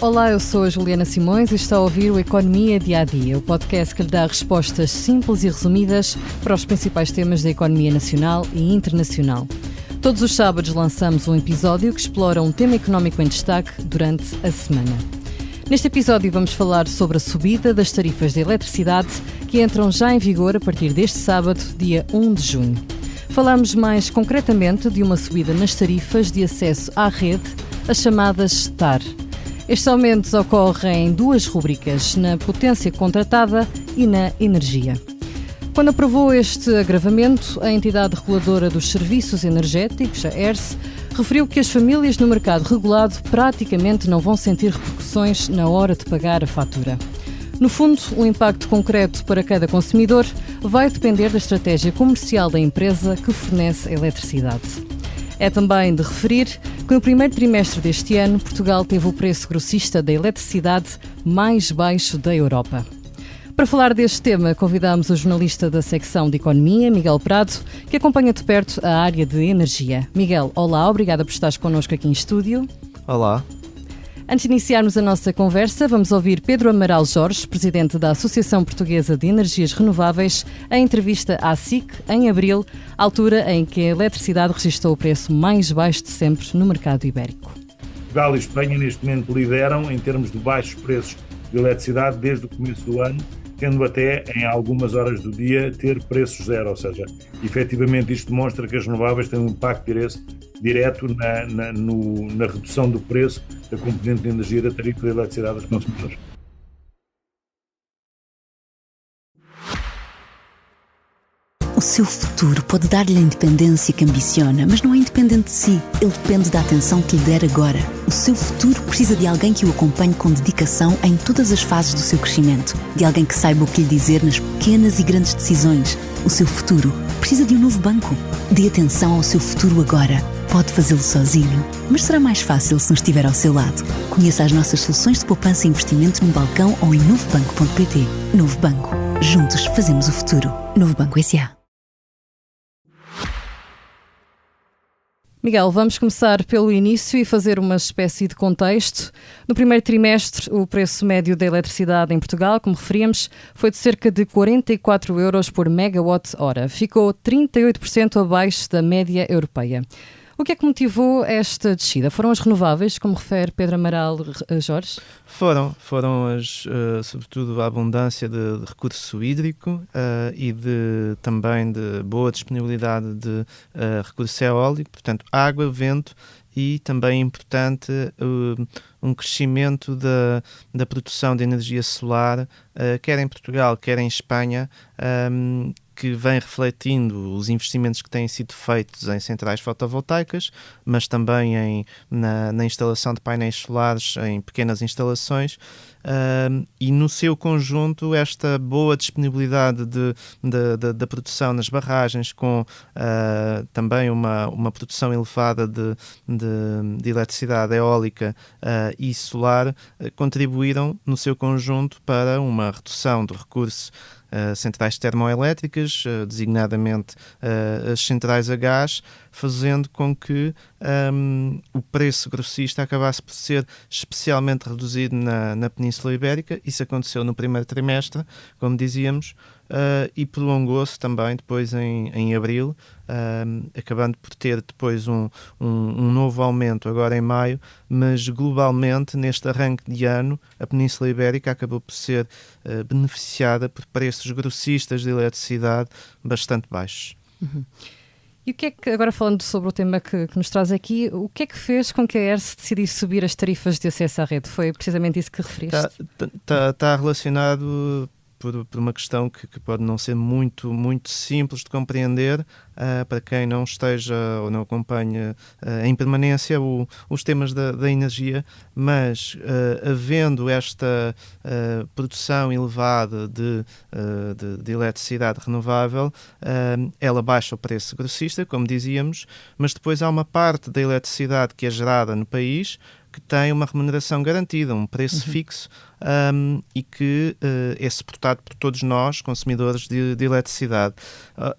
Olá, eu sou a Juliana Simões e está a ouvir o Economia Dia a Dia, o podcast que lhe dá respostas simples e resumidas para os principais temas da economia nacional e internacional. Todos os sábados lançamos um episódio que explora um tema económico em destaque durante a semana. Neste episódio vamos falar sobre a subida das tarifas de eletricidade que entram já em vigor a partir deste sábado, dia 1 de junho. Falamos mais concretamente de uma subida nas tarifas de acesso à rede, as chamadas TAR. Estes aumentos ocorrem em duas rúbricas, na potência contratada e na energia. Quando aprovou este agravamento, a entidade reguladora dos serviços energéticos, a ERSE, referiu que as famílias no mercado regulado praticamente não vão sentir repercussões na hora de pagar a fatura. No fundo, o impacto concreto para cada consumidor vai depender da estratégia comercial da empresa que fornece a eletricidade. É também de referir que no primeiro trimestre deste ano, Portugal teve o preço grossista da eletricidade mais baixo da Europa. Para falar deste tema, convidamos o jornalista da secção de Economia, Miguel Prado, que acompanha de perto a área de energia. Miguel, olá, obrigada por estares connosco aqui em estúdio. Olá. Antes de iniciarmos a nossa conversa, vamos ouvir Pedro Amaral Jorge, presidente da Associação Portuguesa de Energias Renováveis, em entrevista à SIC, em abril, altura em que a eletricidade registrou o preço mais baixo de sempre no mercado ibérico. Portugal e Espanha neste momento lideram em termos de baixos preços de eletricidade desde o começo do ano, tendo até em algumas horas do dia ter preços zero, ou seja, efetivamente isto demonstra que as renováveis têm um impacto direto na redução do preço da componente de energia da tarifa de eletricidade dos consumidores. O seu futuro pode dar-lhe a independência que ambiciona, mas não é independente de si. Ele depende da atenção que lhe der agora. O seu futuro precisa de alguém que o acompanhe com dedicação em todas as fases do seu crescimento. De alguém que saiba o que lhe dizer nas pequenas e grandes decisões. O seu futuro precisa de um novo banco. Dê atenção ao seu futuro agora. Pode fazê-lo sozinho, mas será mais fácil se nos estiver ao seu lado. Conheça as nossas soluções de poupança e investimento no balcão ou em novobanco.pt. Novo Banco. Juntos fazemos o futuro. Novo Banco S.A. Miguel, vamos começar pelo início e fazer uma espécie de contexto. No primeiro trimestre, o preço médio da eletricidade em Portugal, como referíamos, foi de cerca de 44 euros por megawatt-hora. Ficou 38% abaixo da média europeia. O que é que motivou esta descida? Foram as renováveis, como refere Pedro Amaral Jorge? Foram sobretudo a abundância de recurso hídrico e também de boa disponibilidade de recurso eólico, portanto água, vento e também importante um crescimento da produção de energia solar, quer em Portugal, quer em Espanha, que vem refletindo os investimentos que têm sido feitos em centrais fotovoltaicas, mas também na instalação de painéis solares em pequenas instalações, e no seu conjunto esta boa disponibilidade da produção nas barragens, com também uma produção elevada de eletricidade eólica e solar, contribuíram no seu conjunto para uma redução do recurso centrais termoelétricas, designadamente as centrais a gás, fazendo com que o preço grossista acabasse por ser especialmente reduzido na Península Ibérica. Isso aconteceu no primeiro trimestre, como dizíamos, e prolongou-se também depois em abril, acabando por ter depois um novo aumento agora em maio, mas globalmente neste arranque de ano a Península Ibérica acabou por ser beneficiada por preços grossistas de eletricidade bastante baixos. Uhum. E o que é que, agora falando sobre o tema que nos traz aqui, o que é que fez com que a ERSE decidisse subir as tarifas de acesso à rede? Foi precisamente isso que referiste? Está relacionado por uma questão que pode não ser muito simples de compreender para quem não esteja ou não acompanha em permanência os temas da energia, mas havendo esta produção elevada de eletricidade renovável, ela baixa o preço grossista, como dizíamos, mas depois há uma parte da eletricidade que é gerada no país que tem uma remuneração garantida, um preço fixo, e que é suportado por todos nós, consumidores de eletricidade.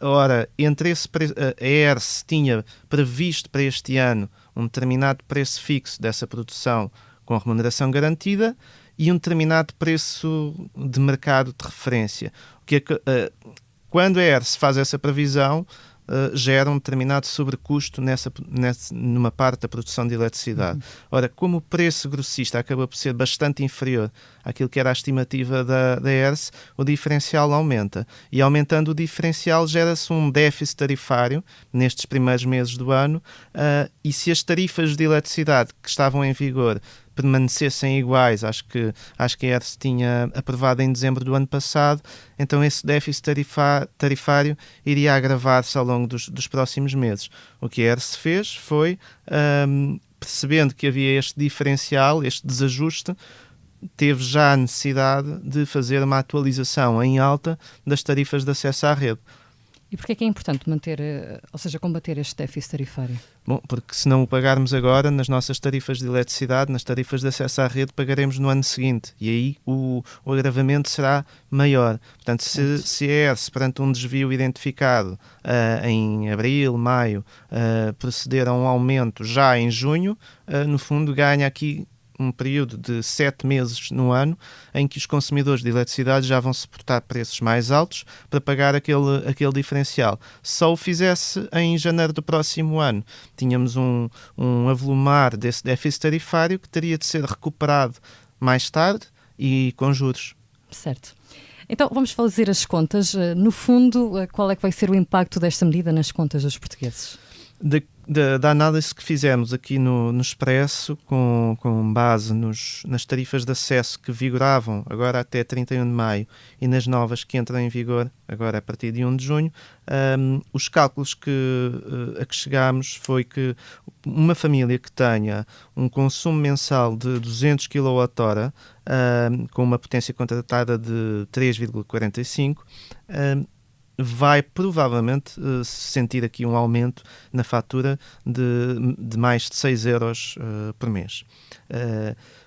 Ora, entre esse preço, a ERSE tinha previsto para este ano um determinado preço fixo dessa produção com remuneração garantida e um determinado preço de mercado de referência. Quando a ERSE faz essa previsão, gera um determinado sobrecusto numa parte da produção de eletricidade. Ora, como o preço grossista acaba por ser bastante inferior àquilo que era a estimativa da ERSE, o diferencial aumenta. E aumentando o diferencial, gera-se um déficit tarifário nestes primeiros meses do ano, e se as tarifas de eletricidade que estavam em vigor permanecessem iguais, acho que a ERSE tinha aprovado em dezembro do ano passado, então esse déficit tarifário iria agravar-se ao longo dos próximos meses. O que a ERSE fez foi, percebendo que havia este diferencial, este desajuste, teve já a necessidade de fazer uma atualização em alta das tarifas de acesso à rede. E porquê é que é importante combater este déficit tarifário? Bom, porque se não o pagarmos agora, nas nossas tarifas de eletricidade, nas tarifas de acesso à rede, pagaremos no ano seguinte. E aí o agravamento será maior. Portanto, se a ERSE, perante um desvio identificado em abril, maio, proceder a um aumento já em junho, no fundo ganha aqui um período de 7 meses no ano em que os consumidores de eletricidade já vão suportar preços mais altos para pagar aquele diferencial. Se só o fizesse em janeiro do próximo ano, tínhamos um avolumar desse déficit tarifário que teria de ser recuperado mais tarde e com juros. Certo. Então, vamos fazer as contas. No fundo, qual é que vai ser o impacto desta medida nas contas dos portugueses? Da análise que fizemos aqui no Expresso, com base nas tarifas de acesso que vigoravam agora até 31 de maio e nas novas que entram em vigor agora a partir de 1 de junho, os cálculos a que chegámos foi que uma família que tenha um consumo mensal de 200 kWh, com uma potência contratada de 3,45, vai provavelmente sentir aqui um aumento na fatura de mais de 6 euros por mês.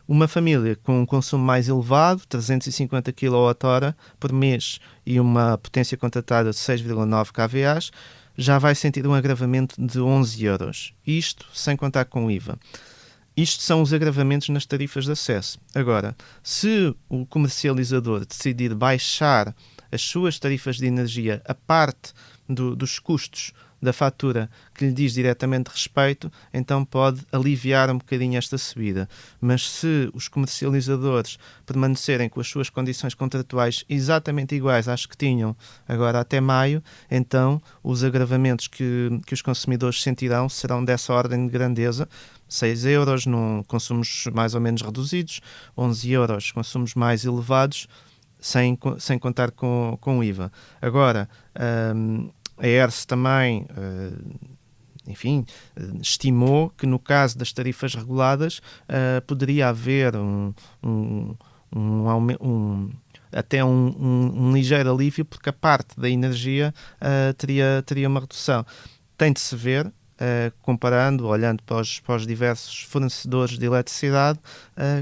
Uma família com um consumo mais elevado, 350 kWh por mês e uma potência contratada de 6,9 kVA, já vai sentir um agravamento de 11 euros. Isto sem contar com o IVA. Isto são os agravamentos nas tarifas de acesso. Agora, se o comercializador decidir baixar as suas tarifas de energia a parte dos custos da fatura que lhe diz diretamente respeito, então pode aliviar um bocadinho esta subida. Mas se os comercializadores permanecerem com as suas condições contratuais exatamente iguais às que tinham agora até maio, então os agravamentos que os consumidores sentirão serão dessa ordem de grandeza: 6 euros num consumos mais ou menos reduzidos, 11 euros consumos mais elevados, sem contar com o IVA. Agora, a ERSE também, estimou que no caso das tarifas reguladas poderia haver até um ligeiro alívio, porque a parte da energia teria uma redução. Tem de se ver, comparando, olhando para os diversos fornecedores de eletricidade,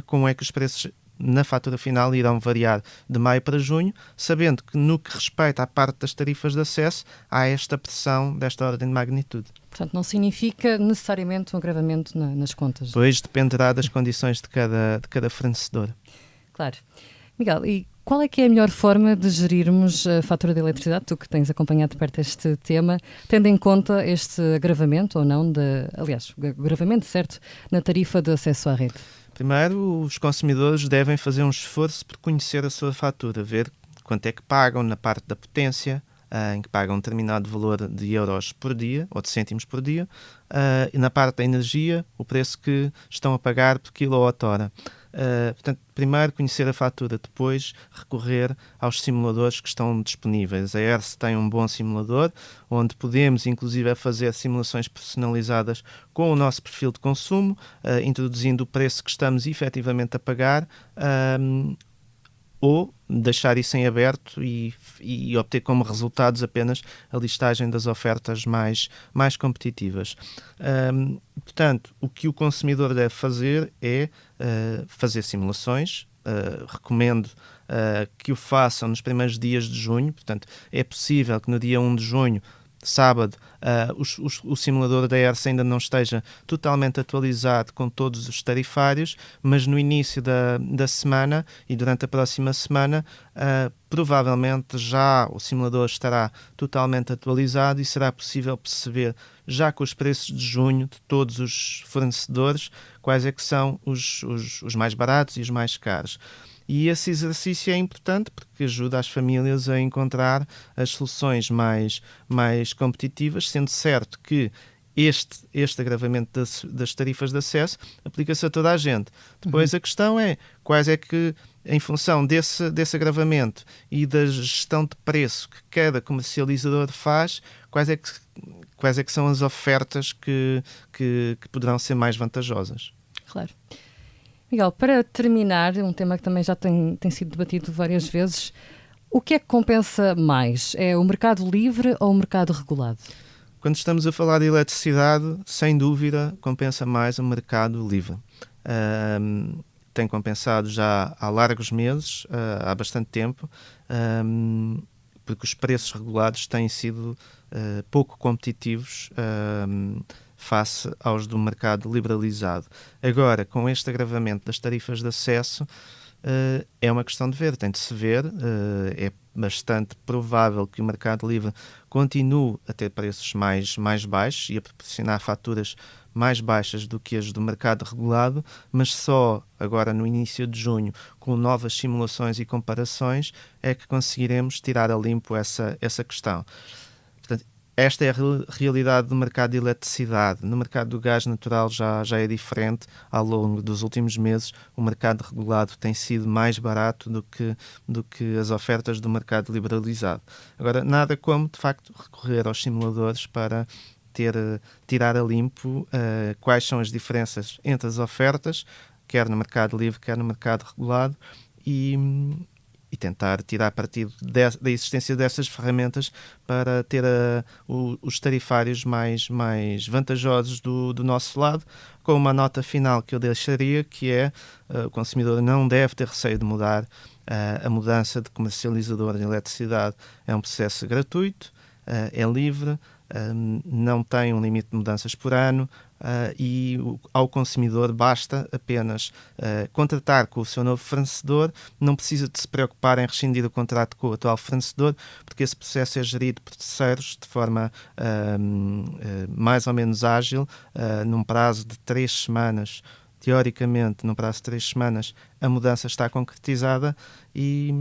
como é que os preços na fatura final irão variar de maio para junho, sabendo que no que respeita à parte das tarifas de acesso há esta pressão desta ordem de magnitude. Portanto, não significa necessariamente um agravamento nas contas. Pois dependerá das condições de cada fornecedor. Claro. Miguel, e qual é que é a melhor forma de gerirmos a fatura de eletricidade, tu que tens acompanhado de perto este tema, tendo em conta este agravamento ou não, agravamento certo, na tarifa de acesso à rede? Primeiro, os consumidores devem fazer um esforço por conhecer a sua fatura, ver quanto é que pagam na parte da potência, em que pagam um determinado valor de euros por dia, ou de cêntimos por dia, e na parte da energia, o preço que estão a pagar por quilowatt-hora. Portanto, primeiro conhecer a fatura, depois recorrer aos simuladores que estão disponíveis. A ERSE tem um bom simulador, onde podemos inclusive fazer simulações personalizadas com o nosso perfil de consumo, introduzindo o preço que estamos efetivamente a pagar, ou deixar isso em aberto e obter como resultados apenas a listagem das ofertas mais competitivas. Portanto, o que o consumidor deve fazer é fazer simulações. Recomendo que o façam nos primeiros dias de junho. Portanto, é possível que no dia 1 de junho sábado, o simulador da ERSE ainda não esteja totalmente atualizado com todos os tarifários, mas no início da semana e durante a próxima semana, provavelmente já o simulador estará totalmente atualizado e será possível perceber, já com os preços de junho de todos os fornecedores, quais é que são os mais baratos e os mais caros. E esse exercício é importante porque ajuda as famílias a encontrar as soluções mais competitivas, sendo certo que este agravamento das tarifas de acesso aplica-se a toda a gente. Depois a questão é quais é que, em função desse agravamento e da gestão de preço que cada comercializador faz, quais é que são as ofertas que poderão ser mais vantajosas. Claro. Miguel, para terminar, um tema que também já tem sido debatido várias vezes, o que é que compensa mais? É o mercado livre ou o mercado regulado? Quando estamos a falar de eletricidade, sem dúvida, compensa mais o mercado livre. Tem compensado já há largos meses, há bastante tempo, porque os preços regulados têm sido pouco competitivos face aos do mercado liberalizado. Agora, com este agravamento das tarifas de acesso, é uma questão de ver, tem de se ver, é bastante provável que o mercado livre continue a ter preços mais baixos e a proporcionar faturas mais baixas do que as do mercado regulado, mas só agora no início de junho, com novas simulações e comparações, é que conseguiremos tirar a limpo essa questão. Portanto, esta é a realidade do mercado de eletricidade. No mercado do gás natural já é diferente. Ao longo dos últimos meses, o mercado regulado tem sido mais barato do que as ofertas do mercado liberalizado. Agora, nada como, de facto, recorrer aos simuladores para tirar a limpo quais são as diferenças entre as ofertas, quer no mercado livre, quer no mercado regulado, e tentar tirar partido da existência dessas ferramentas para ter os tarifários mais vantajosos do nosso lado, com uma nota final que eu deixaria, que é o consumidor não deve ter receio de mudar. A mudança de comercializador de eletricidade é um processo gratuito, é livre, não tem um limite de mudanças por ano, e ao consumidor basta apenas contratar com o seu novo fornecedor, não precisa de se preocupar em rescindir o contrato com o atual fornecedor, porque esse processo é gerido por terceiros de forma mais ou menos ágil, num prazo de 3 semanas. Teoricamente, num prazo de 3 semanas, a mudança está concretizada e,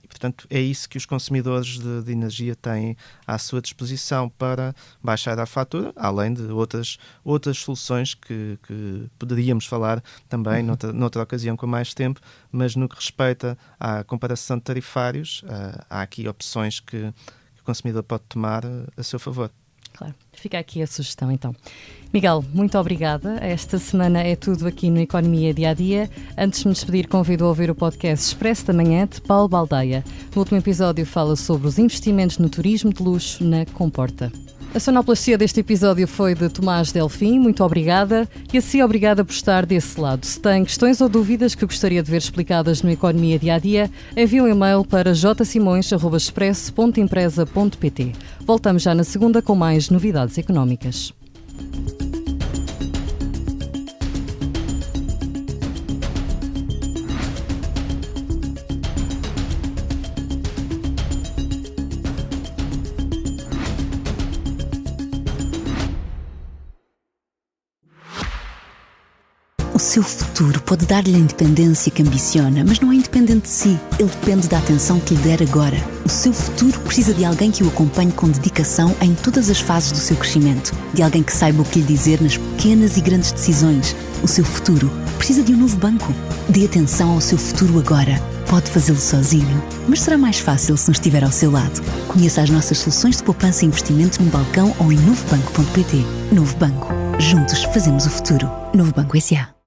portanto, é isso que os consumidores de energia têm à sua disposição para baixar a fatura, além de outras soluções que poderíamos falar também noutra ocasião com mais tempo, mas no que respeita à comparação de tarifários, há aqui opções que o consumidor pode tomar a seu favor. Claro, fica aqui a sugestão então. Miguel, muito obrigada. Esta semana é tudo aqui no Economia Dia a Dia. Antes de me despedir, convido a ouvir o podcast Expresso da Manhã de Paulo Baldeia. No último episódio fala sobre os investimentos no turismo de luxo na Comporta. A sonoplastia deste episódio foi de Tomás Delfim, muito obrigada. E assim, obrigada por estar desse lado. Se tem questões ou dúvidas que gostaria de ver explicadas no Economia Dia a Dia, envie um e-mail para jsimões@expresso.empresa.pt. Voltamos já na segunda com mais novidades económicas. O seu futuro pode dar-lhe a independência que ambiciona, mas não é independente de si. Ele depende da atenção que lhe der agora. O seu futuro precisa de alguém que o acompanhe com dedicação em todas as fases do seu crescimento. De alguém que saiba o que lhe dizer nas pequenas e grandes decisões. O seu futuro precisa de um novo banco. Dê atenção ao seu futuro agora. Pode fazê-lo sozinho, mas será mais fácil se nos estiver ao seu lado. Conheça as nossas soluções de poupança e investimento no balcão ou em novobanco.pt. Novo Banco. Juntos fazemos o futuro. Novo Banco S.A.